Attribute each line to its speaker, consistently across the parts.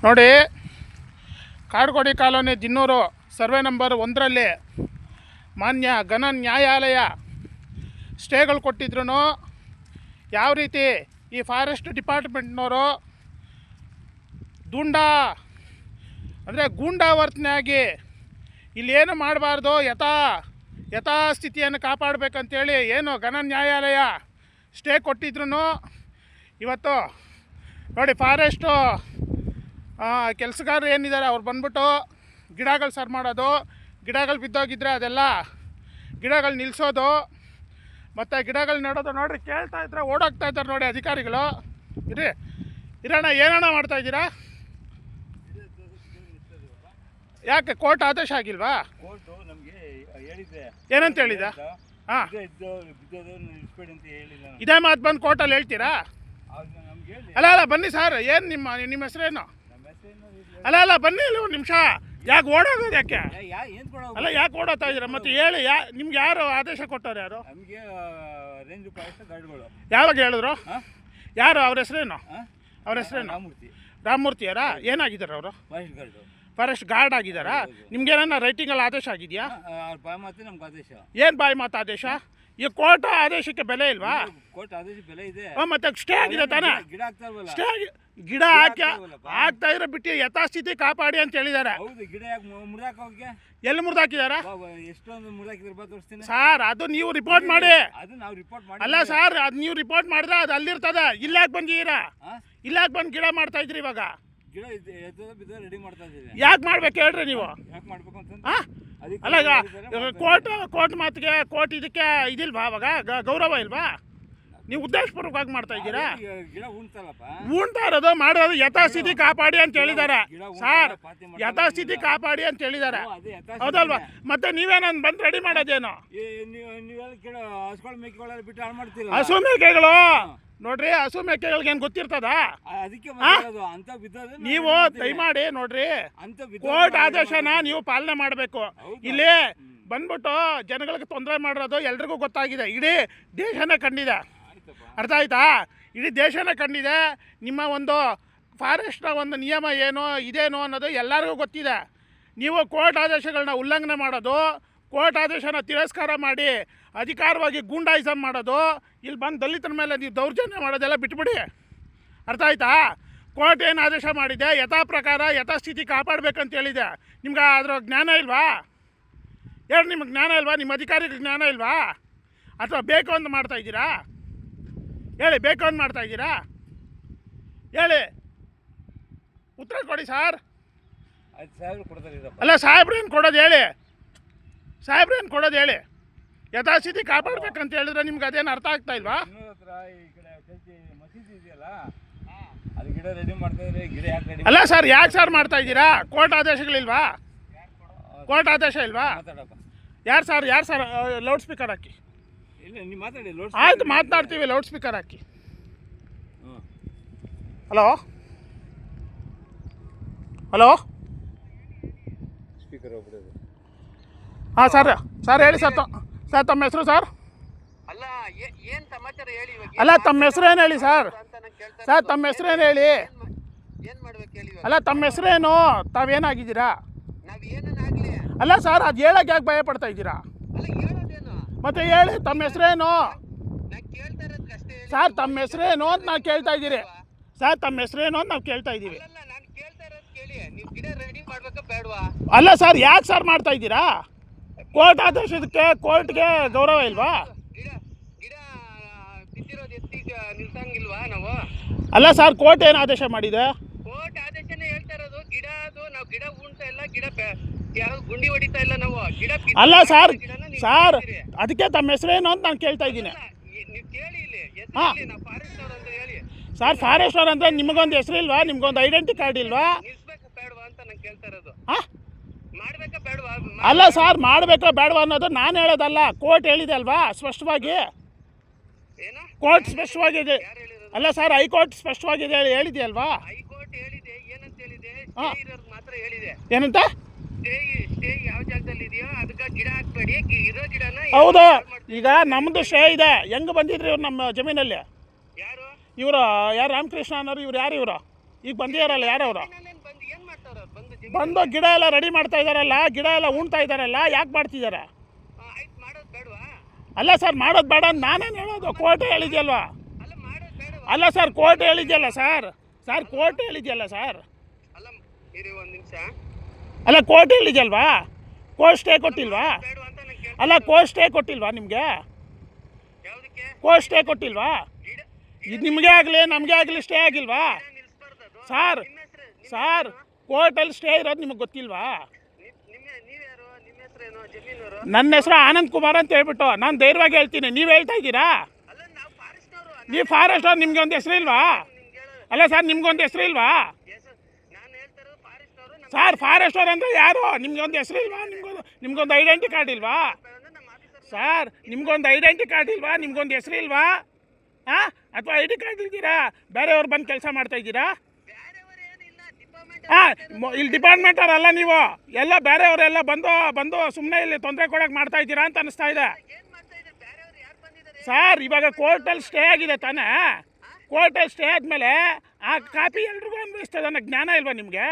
Speaker 1: ನೋಡಿ, ಕಾಡ್ಕೋಡಿ colony Dinnur survey number 1ರಲ್ಲಿ ಮಾನ್ಯ ಘನ ನ್ಯಾಯಾಲಯ ಸ್ಟೇಗಳು ಕೊಟ್ಟಿದ್ರು ಯಾವ ರೀತಿ ಈ ಫಾರೆಸ್ಟ್ ಡಿಪಾರ್ಟ್ಮೆಂಟ್ನವರು ಅಂದರೆ ಗೂಂಡಾವರ್ತನೆಯಾಗಿ ಇಲ್ಲೇನು ಮಾಡಬಾರ್ದು, ಯಥಾಸ್ಥಿತಿಯನ್ನು ಕಾಪಾಡಬೇಕಂತೇಳಿ ಏನು ಘನ ನ್ಯಾಯಾಲಯ ಸ್ಟೇ ಕೊಟ್ಟಿದ್ರು ಇವತ್ತು ನೋಡಿ ಫಾರೆಸ್ಟು ಕೆಲಸಗಾರರು ಏನಿದ್ದಾರೆ ಅವ್ರು ಬಂದ್ಬಿಟ್ಟು ಗಿಡಗಳು ಸರ್ ಮಾಡೋದು, ಗಿಡಗಳು ಬಿದ್ದೋಗಿದ್ರೆ ಅದೆಲ್ಲ ಗಿಡಗಳು ನಿಲ್ಲಿಸೋದು ಮತ್ತು ಗಿಡಗಳು ನೆಡೋದು. ನೋಡಿರಿ, ಕೇಳ್ತಾ ಇದ್ರೆ ಓಡೋಗ್ತಾ ಇದ್ದಾರೆ ನೋಡಿ ಅಧಿಕಾರಿಗಳು. ಇರೋಣ ಏನಣ್ಣ ಮಾಡ್ತಾಯಿದ್ದೀರಾ? ಯಾಕೆ ಕೋರ್ಟ್ ಆದೇಶ ಆಗಿಲ್ವಾ? ಏನಂತ ಹೇಳಿದ? ಹಾಂ, ಇದೇ ಮಾತು ಬಂದು ಕೋರ್ಟಲ್ಲಿ ಹೇಳ್ತೀರಾ? ಅಲ್ಲ ಬನ್ನಿ ಸರ್, ಏನು ನಿಮ್ಮ ಹೆಸರೇನು? ಅಲ್ಲ ಬನ್ನಿ ಇಲ್ಲಿ ಒಂದು ನಿಮಿಷ. ಯಾಕೆ ಓಡೋದು? ಯಾಕೆ ಯಾಕೆ ಓಡೋತಾ ಇದ್ದೀರಾ? ಮತ್ತೆ ಹೇಳಿ, ನಿಮ್ಗೆ ಯಾರು ಆದೇಶ ಕೊಟ್ಟವ್ರು? ಯಾರು? ಯಾವಾಗ ಹೇಳಿದ್ರು? ಯಾರು? ಅವ್ರ ಹೆಸರೇನು? ರಾಮಮೂರ್ತಿಯಾರಾ? ಏನಾಗಿದ್ದಾರೆ ಅವರು? Forest guard ಆಗಿದ್ದಾರಾ? ನಿಮ್ಗೇನ ರೈಟಿಂಗಲ್ಲಿ ಆದೇಶ ಆಗಿದೆಯಾ? ಏನು ಬಾಯಿ ಮಾತು ಆದೇಶ? ಈ ಕೋರ್ಟ್ ಆದೇಶಕ್ಕೆ ಬೆಲೆ ಇಲ್ವಾ? ಮತ್ತೆ ಸ್ಟೇ ಆಗಿದೆ ತಾನೇ? ಗಿಡ ಹಾಕ್ತಾ ಇರೋ ಬಿಟ್ಟು ಯಥಾಸ್ಥಿತಿ ಕಾಪಾಡಿ ಅಂತ ಹೇಳಿದ್ದಾರೆ. ಎಲ್ಲಿ ಮುರಿದಾಕಿದಾರ ಸರ್? ಅದು ನೀವು ರಿಪೋರ್ಟ್ ಮಾಡಿ. ಅಲ್ಲ ಸರ್, ಅದು ನೀವು ರಿಪೋರ್ಟ್ ಮಾಡಿದ್ರೆ ಅದು ಅಲ್ಲಿರ್ತದೆ. ಇಲ್ಲಾಕ್ ಬಂದಿದ್ದೀರಾ? ಇಲ್ಲಾಕ್ ಬಂದು ಗಿಡ ಮಾಡ್ತಾ ಇದ್ರಿ ಇವಾಗ? ಯಾಕೆ ಮಾಡ್ಬೇಕು ಹೇಳ್ರಿ ನೀವು? ಅಲ್ಲ ಕೋರ್ಟ್ ಮಾತಿಗೆ ಕೋರ್ಟ್ ಇದಕ್ಕೆ ಇದಿಲ್ವಾ? ಅವಾಗ ಗೌರವ ಇಲ್ವಾ? ನೀವು ಉದ್ದೇಶಪೂರ್ವಕವಾಗಿ ಮಾಡ್ತಾ ಇದ್ದೀರಾ? ಉಣ್ತಾ ಇರೋದು ಮಾಡೋದು ಯಥಾಸ್ಥಿತಿ ಕಾಪಾಡಿ ಅಂತ ಹೇಳಿದ್ದಾರೆ ಸರ್. ಯಥಾಸ್ಥಿತಿ ಕಾಪಾಡಿ ಅಂತ ಹೇಳಿದ್ದಾರೆ, ಹೌದಲ್ವಾ? ಮತ್ತೆ ನೀವೇನೊಂದು ಬಂದು ರೆಡಿ ಮಾಡೋದೇನು? ಹಸು ಮೇಕೆಗಳು ನೋಡ್ರಿ, ಹಸು ಮೇಕೆಗಳಿಗೆ ಏನು ಗೊತ್ತಿರ್ತದ? ನೀವು ದಯಮಾಡಿ ನೋಡ್ರಿ, ಕೋರ್ಟ್ ಆದೇಶನ ನೀವು ಪಾಲನೆ ಮಾಡಬೇಕು. ಇಲ್ಲಿ ಬಂದ್ಬಿಟ್ಟು ಜನಗಳಿಗೆ ತೊಂದರೆ ಮಾಡಿರೋದು ಎಲ್ರಿಗೂ ಗೊತ್ತಾಗಿದೆ. ಇಡೀ ದೇಶನೇ ಕಂಡಿದೆ, ಅರ್ಥ ಆಯ್ತಾ? ಇಡೀ ದೇಶನೇ ಕಂಡಿದೆ. ನಿಮ್ಮ ಒಂದು ಫಾರೆಸ್ಟ್ನ ಒಂದು ನಿಯಮ ಏನು ಇದೇನು ಅನ್ನೋದು ಎಲ್ಲರಿಗೂ ಗೊತ್ತಿದೆ. ನೀವು ಕೋರ್ಟ್ ಆದೇಶಗಳನ್ನ ಉಲ್ಲಂಘನೆ ಮಾಡೋದು, ಕೋರ್ಟ್ ಆದೇಶನ ತಿರಸ್ಕಾರ ಮಾಡಿ ಅಧಿಕಾರವಾಗಿ ಗೂಂಡಾಯಿಸಮ್ ಮಾಡೋದು, ಇಲ್ಲಿ ಬಂದು ದಲಿತರ ಮೇಲೆ ನೀವು ದೌರ್ಜನ್ಯ ಮಾಡೋದೆಲ್ಲ ಬಿಟ್ಬಿಡಿ, ಅರ್ಥ ಆಯ್ತಾ? ಕೋರ್ಟ್ ಏನು ಆದೇಶ ಮಾಡಿದೆ, ಪ್ರಕಾರ ಯಥಾಸ್ಥಿತಿ ಕಾಪಾಡಬೇಕಂತ ಹೇಳಿದೆ. ನಿಮ್ಗೆ ಅದರ ಜ್ಞಾನ ಇಲ್ವಾ? ಹೇಳಿ, ನಿಮಗೆ ಜ್ಞಾನ ಇಲ್ವಾ? ನಿಮ್ಮ ಅಧಿಕಾರಿಗಳಿಗೆ ಜ್ಞಾನ ಇಲ್ವಾ? ಅಥವಾ ಬೇಕು ಅಂತ ಮಾಡ್ತಾಯಿದ್ದೀರಾ? ಹೇಳಿ, ಬೇಕು ಅಂತ ಮಾಡ್ತಾಯಿದ್ದೀರಾ? ಹೇಳಿ, ಉತ್ತರ ಕೊಡಿ ಸರ್. ಅಲ್ಲ, ಸಾಹೇಬ್ರೇನು ಕೊಡೋದು ಹೇಳಿ, ಸಾಹೇಬ್ರೇನು ಕೊಡೋದು ಹೇಳಿ. ಯಥಾಸ್ಥಿತಿ ಕಾಪಾಡ್ಬೇಕಂತ ಹೇಳಿದ್ರೆ ನಿಮ್ಗೆ ಅದೇನು ಅರ್ಥ ಆಗ್ತಾ ಇಲ್ವಾ? ಅಲ್ಲ ಸರ್, ಯಾಕೆ ಸರ್ ಮಾಡ್ತಾ ಇದ್ದೀರಾ? ಕೋರ್ಟ್ ಆದೇಶಗಳಿಲ್ವಾ? ಕೋರ್ಟ್ ಆದೇಶ ಇಲ್ವಾ? ಯಾರು ಸರ್ ಲೌಡ್ ಸ್ಪೀಕರ್ ಹಾಕಿ. ಆಯ್ತು, ಮಾತನಾಡ್ತೀವಿ, ಲೌಡ್ ಸ್ಪೀಕರ್ ಹಾಕಿ. ಹಲೋ ಹಾಂ ಸರ್ ಹೇಳಿ ಸರ್. ತಮ್ಮ ಹೆಸರು ಸರ್? ಅಲ್ಲ, ತಮ್ಮ ಹೆಸರೇನು ಹೇಳಿ ಸರ್? ತಮ್ಮ ಹೆಸರೇನು ಹೇಳಿ? ಅಲ್ಲ, ತಮ್ಮ ಹೆಸರೇನು? ತಾವೇನಾಗಿದ್ದೀರಾ? ಅಲ್ಲ ಸರ್, ಅದು ಹೇಳಕ್ಕೆ ಯಾಕೆ ಭಯ ಪಡ್ತಾ ಇದ್ದೀರಾ? ಮತ್ತೆ ಹೇಳಿ, ತಮ್ಮ ಹೆಸರೇನು ಸರ್? ತಮ್ಮ ಹೆಸರೇನು ಅಂತ ನಾವು ಕೇಳ್ತಾ ಇದ್ದೀರಿ ಸರ್. ತಮ್ಮ ಹೆಸರೇನು ಅಂತ ನಾವು ಕೇಳ್ತಾ ಇದ್ದೀವಿ. ಅಲ್ಲ ಸರ್, ಯಾಕೆ ಸರ್ ಮಾಡ್ತಾ ಇದ್ದೀರಾ? ಕೋರ್ಟ್ ಆದೇಶಕ್ಕೆ ಕೋರ್ಟ್ಗೆ ಗೌರವ ಇಲ್ವಾ? ಅಲ್ಲ ಸರ್, ಕೋರ್ಟ್ ಏನು ಆದೇಶ ಮಾಡಿದೆ? ಅಲ್ಲ ಸರ್, ಅದಕ್ಕೆ ತಮ್ಮ ಹೆಸರೇನು ಅಂತ ನಾನು ಕೇಳ್ತಾ ಇದ್ದೀನಿ. ಹಾಂ ಸರ್, ಫಾರೆಸ್ಟ್ ಅವ್ರು ಅಂದರೆ ನಿಮಗೊಂದು ಹೆಸರು ಇಲ್ವಾ? ನಿಮ್ಗೊಂದು ಐಡೆಂಟಿ ಕಾರ್ಡ್ ಇಲ್ವಾ? ಹಾಂ, ಅಲ್ಲ ಸರ್, ಮಾಡಬೇಕೋ ಬೇಡವಾ ಅನ್ನೋದು ನಾನು ಹೇಳೋದಲ್ಲ, ಕೋರ್ಟ್ ಹೇಳಿದೆ ಅಲ್ವಾ ಸ್ಪಷ್ಟವಾಗಿ. ಕೋರ್ಟ್ ಸ್ಪಷ್ಟವಾಗಿದೆ. ಅಲ್ಲ ಸರ್, ಹೈಕೋರ್ಟ್ ಸ್ಪಷ್ಟವಾಗಿದೆ ಹೇಳಿದೆಯಲ್ವಾ? ಹಾಂ, ಏನಂತ? ಹೌದು, ಈಗ ನಮ್ಮದು ಸ್ಟೇ ಇದೆ. ಹೆಂಗೆ ಬಂದಿದ್ರಿ ಇವ್ರು ನಮ್ಮ ಜಮೀನಲ್ಲಿ? ಇವರು ಯಾರು? ರಾಮಕೃಷ್ಣ ಅನ್ನೋರು. ಇವ್ರು ಯಾರು? ಇವರು ಈಗ ಬಂದಿದ್ದಾರಲ್ಲ, ಯಾರು ಅವರು? ಬಂದು ಗಿಡ ಎಲ್ಲ ರೆಡಿ ಮಾಡ್ತಾ ಇದ್ದಾರಲ್ಲ, ಗಿಡ ಎಲ್ಲ ಉಣ್ತಾ ಇದ್ದಾರಲ್ಲ, ಯಾಕೆ ಮಾಡ್ತಿದ್ದಾರೆ? ಅಲ್ಲ ಸರ್, ಮಾಡೋದು ಬೇಡ ಅಂತ ನಾನೇನು ಹೇಳೋದು? ಕೋರ್ಟ್ ಹೇಳಿದ್ಯಲ್ವಾ? ಅಲ್ಲ ಸರ್, ಕೋರ್ಟ್ ಹೇಳಿದ್ಯಲ್ಲ ಸರ್. ಸರ್ ಕೋರ್ಟ್ ಹೇಳಿದ್ಯಲ್ಲ ಸರ್. ಅಲ್ಲ ಕೋರ್ಟ್ ಹೇಳಿದ್ಯಲ್ವಾ? ಕೋರ್ಟ್ ಸ್ಟೇ ಕೊಟ್ಟಿಲ್ವಾ? ಅಲ್ಲ ಕೋರ್ಟ್ ಸ್ಟೇ ಕೊಟ್ಟಿಲ್ವಾ ನಿಮಗೆ? ಕೋರ್ಟ್ ಸ್ಟೇ ಕೊಟ್ಟಿಲ್ವಾ? ಇದು ನಿಮಗೆ ಆಗಲಿ ನಮಗೆ ಆಗಲಿ ಸ್ಟೇ ಆಗಿಲ್ವಾ ಸರ್? ಸರ್ ಕೋರ್ಟಲ್ಲಿ ಸ್ಟೇ ಇರೋದು ನಿಮಗೆ ಗೊತ್ತಿಲ್ವಾ? ನನ್ನ ಹೆಸರು ಆನಂದ್ ಕುಮಾರ್ ಅಂತ ಹೇಳ್ಬಿಟ್ಟು ನಾನು ಧೈರ್ಯವಾಗಿ ಹೇಳ್ತೀನಿ. ನೀವು ಹೇಳ್ತಾ ಇದ್ದೀರಾ? ನೀವು ಫಾರೆಸ್ಟ್ ಅವ್ರು, ನಿಮ್ಗೆ ಒಂದು ಹೆಸರು ಇಲ್ವಾ? ಅಲ್ಲ ಸರ್, ನಿಮ್ಗೊಂದು ಹೆಸರು ಇಲ್ವಾ ಸರ್? ಫಾರೆಸ್ಟ್ ಅವ್ರು ಅಂದರೆ ಯಾರು? ನಿಮ್ಗೆ ಒಂದು ಹೆಸರು ಇಲ್ವಾ? ನಿಮ್ಗೊಂದು ಐಡೆಂಟಿ ಕಾರ್ಡ್ ಇಲ್ವಾ ಸರ್? ನಿಮ್ಗೊಂದು ಐಡೆಂಟಿ ಕಾರ್ಡ್ ಇಲ್ವಾ? ನಿಮ್ಗೊಂದು ಹೆಸರು ಇಲ್ವಾ? ಹಾಂ, ಅಥವಾ ಐ ಡಿ ಕಾರ್ಡ್ ಇದ್ದೀರಾ? ಬೇರೆಯವ್ರು ಬಂದು ಕೆಲಸ ಮಾಡ್ತಾ ಇದ್ದೀರಾ? ಹಾಂ, ಇಲ್ಲಿ ಡಿಪಾರ್ಟ್ಮೆಂಟ್ ಅವರಲ್ಲ ನೀವು, ಎಲ್ಲ ಬೇರೆಯವರೆಲ್ಲ ಬಂದು ಸುಮ್ಮನೆ ಇಲ್ಲಿ ತೊಂದರೆ ಕೊಡೋಕೆ ಮಾಡ್ತಾ ಇದ್ದೀರಾ ಅಂತ ಅನಿಸ್ತಾ ಇದೆ ಸರ್. ಇವಾಗ ಕೋರ್ಟಲ್ಲಿ ಸ್ಟೇ ಆಗಿದೆ ತಾನೇ? ಕೋರ್ಟಲ್ಲಿ ಸ್ಟೇ ಆದಮೇಲೆ ಆ ಕಾಪಿ ಎಲ್ರಿಗೂ ಅನ್ವಯಿಸ್ತದೆ ಅನ್ನೋ ಜ್ಞಾನ ಇಲ್ವಾ ನಿಮಗೆ?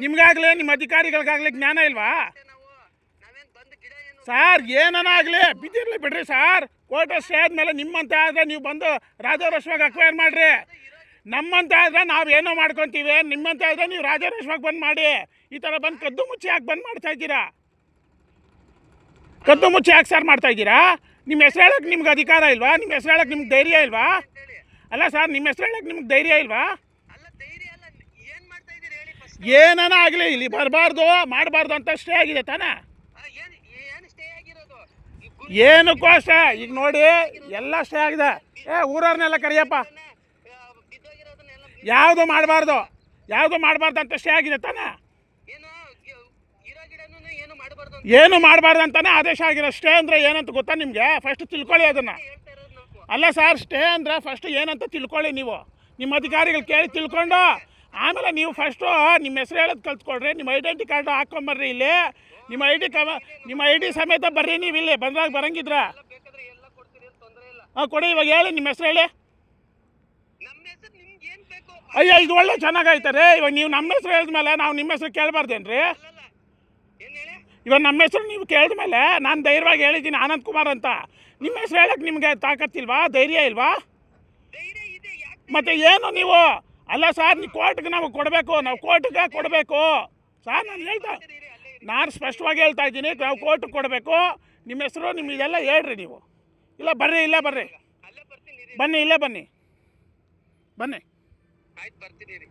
Speaker 1: ನಿಮ್ಗಾಗಲಿ ನಿಮ್ಮ ಅಧಿಕಾರಿಗಳಿಗಾಗಲಿ ಜ್ಞಾನ ಇಲ್ವಾ ಸರ್? ಏನನ್ನಾಗಲಿ ಬಿದ್ದಿರಲಿ ಬಿಡ್ರಿ ಸರ್. ಕೋರ್ಟಲ್ಲಿ ಸ್ಟೇ ಆದಮೇಲೆ ನಿಮ್ಮಂತೆ ಆದರೆ ನೀವು ಬಂದು ರಾಜಾರೋಷವಾಗಿ ಅಕ್ವೈರ್ ಮಾಡಿರಿ. ನಮ್ಮಂತೆ ಆದರೆ ನಾವು ಏನೋ ಮಾಡ್ಕೊತೀವಿ, ನಿಮ್ಮಂತೆ ಆದರೆ ನೀವು ರಾಜಾರೋಷವಾಗಿ ಬಂದ್ ಮಾಡಿ. ಈ ಥರ ಬಂದು ಕದ್ದು ಮುಚ್ಚಿ ಯಾಕೆ ಬಂದ್ ಮಾಡ್ತಾ ಇದ್ದೀರಾ? ಕದ್ದು ಮುಚ್ಚಿ ಯಾಕೆ ಸರ್ ಮಾಡ್ತಾ ಇದ್ದೀರಾ? ನಿಮ್ಮ ಹೆಸರು ಹೇಳೋಕ್ಕೆ ನಿಮ್ಗೆ ಅಧಿಕಾರ ಇಲ್ವಾ? ನಿಮ್ಮ ಹೆಸರು ಹೇಳೋಕ್ಕೆ ನಿಮ್ಗೆ ಧೈರ್ಯ ಇಲ್ವಾ? ಅಲ್ಲ ಸರ್, ನಿಮ್ಮ ಹೆಸರು ಹೇಳೋಕ್ಕೆ ನಿಮ್ಗೆ ಧೈರ್ಯ ಇಲ್ವಾ? ಏನನ ಆಗಲಿ ಇಲ್ಲಿ ಬರಬಾರ್ದು, ಮಾಡಬಾರ್ದು ಅಂತ ಸ್ಟೇ ಆಗಿದೆ ತಾನೇ? ಏನಕ್ಕೂ ಅಷ್ಟೇ. ಈಗ ನೋಡಿ ಎಲ್ಲ ಸ್ಟೇ ಆಗಿದೆ. ಊರವ್ರನ್ನೆಲ್ಲ ಕರಿಯಪ್ಪ. ಯಾವುದು ಮಾಡಬಾರ್ದು ಅಂತ ಸ್ಟೇ ಆಗಿದೆ ತಾನೇ? ಏನು ಮಾಡಬಾರ್ದು ಅಂತಾನೆ ಆದೇಶ ಆಗಿರೋ. ಸ್ಟೇ ಅಂದರೆ ಏನಂತ ಗೊತ್ತಾ ನಿಮಗೆ? ಫಸ್ಟ್ ತಿಳ್ಕೊಳ್ಳಿ ಅದನ್ನು. ಅಲ್ಲ ಸರ್, ಸ್ಟೇ ಅಂದರೆ ಫಸ್ಟ್ ಏನಂತ ತಿಳ್ಕೊಳ್ಳಿ ನೀವು. ನಿಮ್ಮ ಅಧಿಕಾರಿಗಳು ಕೇಳಿ ತಿಳ್ಕೊಂಡು ಆಮೇಲೆ ನೀವು ಫಸ್ಟು ನಿಮ್ಮ ಹೆಸರು ಹೇಳೋದು ಕಲ್ತ್ಕೊಳ್ರಿ. ನಿಮ್ಮ ಐಡೆಂಟಿ ಕಾರ್ಡು ಹಾಕ್ಕೊಂಬರ್ರಿ. ಇಲ್ಲಿ ನಿಮ್ಮ ಐ ಡಿ ಸಮೇತ ಬರ್ರಿ. ನೀವು ಇಲ್ಲಿ ಬಂದಾಗ ಬರಂಗಿದ್ರ ಹಾಂ ಕೊಡಿ. ಇವಾಗ ಹೇಳಿ, ನಿಮ್ಮ ಹೆಸರು ಹೇಳಿ. ಅಯ್ಯ, ಇದು ಒಳ್ಳೆ ಚೆನ್ನಾಗೈತಾರೆ. ಇವಾಗ ನೀವು ನಮ್ಮ ಹೆಸರು ಹೇಳಿದ್ಮೇಲೆ ನಾವು ನಿಮ್ಮ ಹೆಸರು ಕೇಳಬಾರ್ದೇನ್ರಿ? ಇವಾಗ ನಮ್ಮ ಹೆಸರು ನೀವು ಕೇಳಿದ್ಮೇಲೆ ನಾನು ಧೈರ್ಯವಾಗಿ ಹೇಳಿದ್ದೀನಿ ಆನಂದ್ ಕುಮಾರ್ ಅಂತ. ನಿಮ್ಮ ಹೆಸರು ಹೇಳಕ್ಕೆ ನಿಮಗೆ ತಾಕತ್ತಿಲ್ವಾ? ಧೈರ್ಯ ಇಲ್ವಾ? ಮತ್ತು ಏನು ನೀವು? ಅಲ್ಲ ಸರ್, ನೀವು ಕೋರ್ಟ್ಗೆ ನಾವು ಕೊಡಬೇಕು. ನಾವು ಕೋರ್ಟ್ಗೆ ಕೊಡಬೇಕು ಸರ್. ನಾನು ಸ್ಪಷ್ಟವಾಗಿ ಹೇಳ್ತಾ ಇದ್ದೀನಿ, ನಾವು ಕೋರ್ಟ್ಗೆ ಕೊಡಬೇಕು. ನಿಮ್ಮ ಹೆಸರು ನಿಮಗೆಲ್ಲ ಹೇಳ್ರಿ ನೀವು. ಇಲ್ಲ ಬರ್ರಿ, ಇಲ್ಲೇ ಬರ್ರಿ, ಬನ್ನಿ, ಇಲ್ಲೇ ಬನ್ನಿ.
Speaker 2: ಆಯ್ತು, ಬರ್ತೀನಿ.